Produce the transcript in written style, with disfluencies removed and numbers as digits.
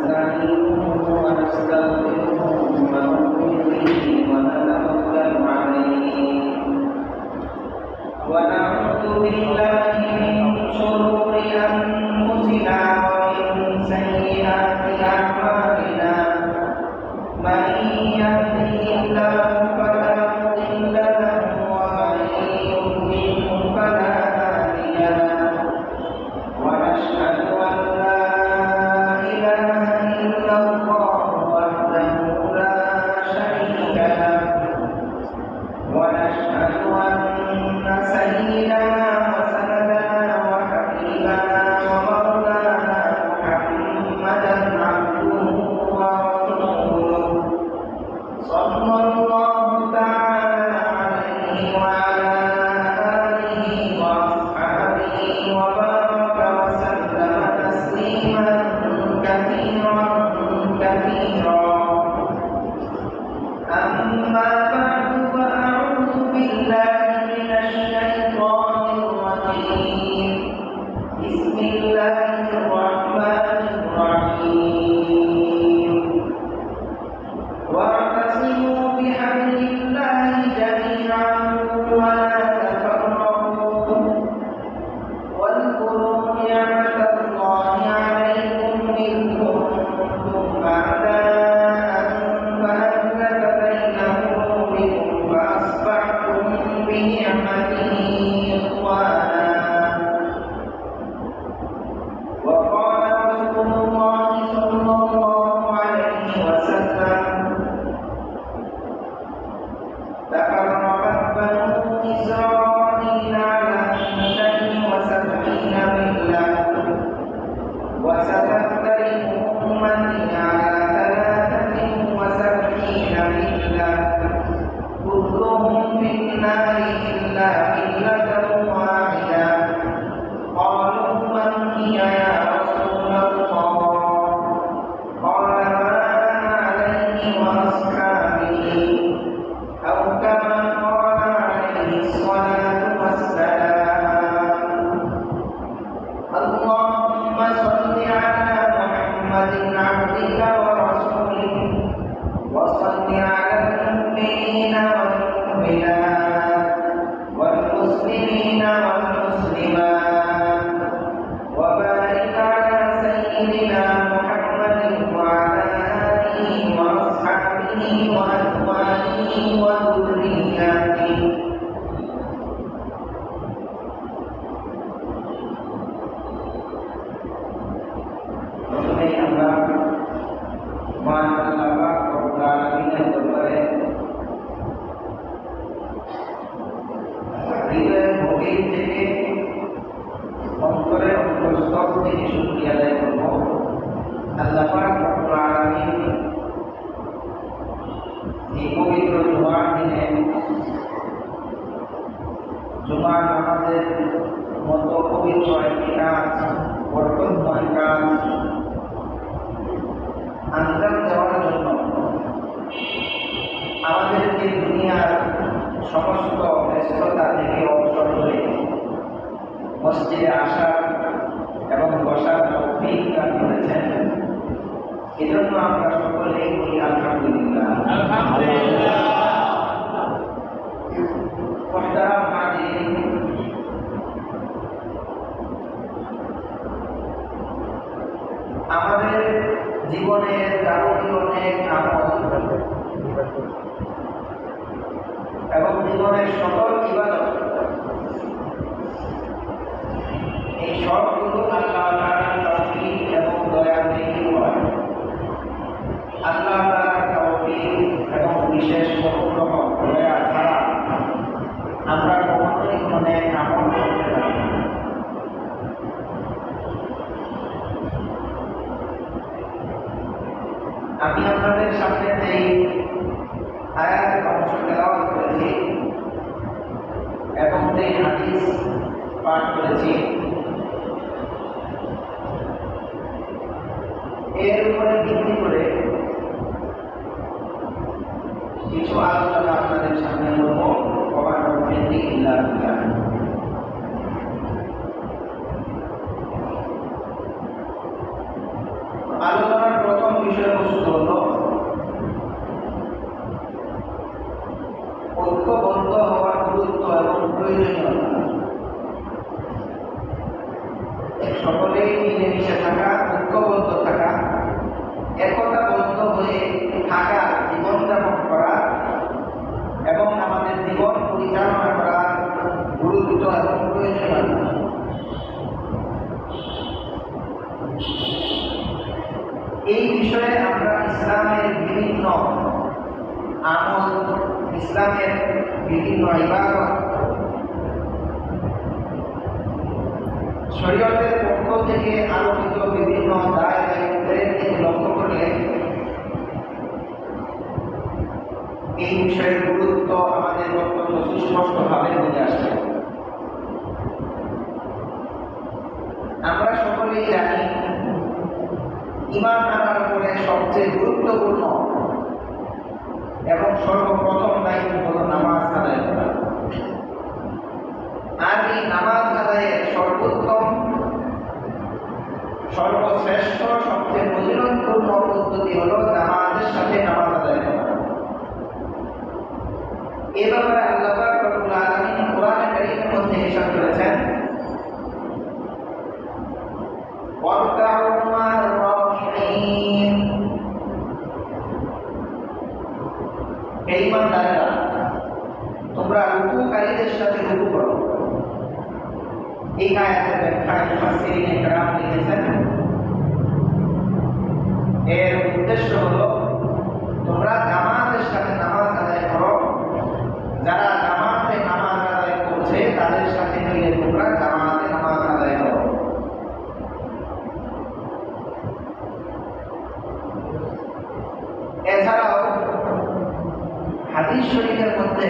ونستعينه ونستغفره ونؤمن به ونتوكل عليه ونعوذ بالله من شرور أنفسنا ومن سيئات أعمالنا من يهده الله فلا مضل له ومن يضلل فلا هادي له ونشهد أن لا إله إلا الله وحده لا شريك له ونشهد أن سيدنا وسندنا وحبيبنا ومولانا محمدا عبده ورسوله صلى الله تعالى عليه وعلى آله وأصحابه وبارك وسلم تسليما كثيرا أما بعد فأعوذ بالله من الشيطان الرجيم بسم الله الرحمن الرحيم واعتصموا بحبل الله جميعا ولا تفرقوا واذكروا نعمة الله عليكم إذ كنتم أعداء فألف بين قلوبكم فأصبحتم بنعمته إخوانا وقال رسول الله صلى الله عليه وسلم تفرقت بنو إسرائيل على 72 ملة وستفترق أمتي على 73 ملة كلهم في النار إلا ملة واحدة قالوا من هي يا رسول الله قال ما أنا عليه وأصحابي أو كما قال عليه الصلاة والسلام اللهم صل على محمد عبدك ورسولك وصل على المؤمنين والمؤمنات والمسلمين والمسلمات وبارك على سيدنا محمد وعلى آله وأصحابه وأزواجه وذرياته জুমার নামাজের মতো পবিত্র একটি কাজ বরকতময় কাজ আঞ্জাম দেওয়ার জন্য আমাদেরকে দুনিয়ার সমস্ত ব্যস্ততা থেকে অবসর করে মসজিদে আসার এবং বসার তৌফিক দান করেছেন। এজন্য আমরা সকলেই বলি আলহামদুলিল্লাহ। আলহামদুলিল্লাহ। মুহতারাম হাজিরিন, আমাদের জীবনের যাবতীয় অনেক আমল এবং জীবনের সকল ইবাদত এই সবগুলো আল্লাহ তাআলার তৌফিক এবং দয়া থেকে হয়। আল্লাহ তাআলার তৌফিক এবং বিশেষ অনুগ্রহ দয়া ছাড়া আমরা কখনোই অনেক আমল করতে পারি না। আমি আপনাদের সামনে যেই আয়াতের অংশ তেলাওয়াত করেছি এবং যেই হাদিস পাঠ করেছি এর উপরে ভিত্তি করে কিছু আলোচনা আপনাদের সামনে করব। আলোচনার প্রথম সকলেই মিলেমিশে থাকা, ঐক্যবদ্ধ থাকা, একতাবদ্ধ হয়ে থাকা, জীবনযাপন করা এবং আমাদের জীবন পরিচালনা করা গুরুত্ব এবং প্রয়োজনীয়তা। এই বিষয়ে আমরা ইসলামের বিভিন্ন আমল, ইসলামের বিভিন্ন ইবাদত, শরীয়তের পক্ষ থেকে আলোচিত বিভিন্ন দায় দায়িত্বের দিকে লক্ষ্য করলে এই বিষয়ের গুরুত্ব আমাদের অত্যন্ত সুস্পষ্টভাবে বুঝে আসবে। আমরা সকলেই জানি ঈমান আনার পরে সবচেয়ে গুরুত্বপূর্ণ এবং সর্বপ্রথম দায়িত্ব হল নামাজ আদায় করা। আর এই নামাজ আদায়ের সর্বোত্তম, সর্বশ্রেষ্ঠ, সবচেয়ে ফজিলতপূর্ণ পদ্ধতি হল জামাতের সাথে নামাজ আদায় করা। এ ব্যাপারে আল্লাহ পাক রব্বুল আলামিন কোরআনে কারীমের মধ্যে ইরশাদ করেছেন, ওয়ারকাউ মা'আর রাকিঈন। হে ঈমানদারেরা, তোমরা রুকুকারীদের সাথে রুকু করো। এই আয়াতের ব্যাখ্যায় মুফাসসিরিনে কেরাম লিখেছেন, এর উদ্দেশ্য হলো তোমরা জামাতের সাথে নামাজ আদায় করো। যারা জামাতে নামাজ আদায় করছে তাদের সাথে মিলে তোমরা জামাতে নামাজ আদায় করো। এছাড়াও হাদিস শরীফের মধ্যে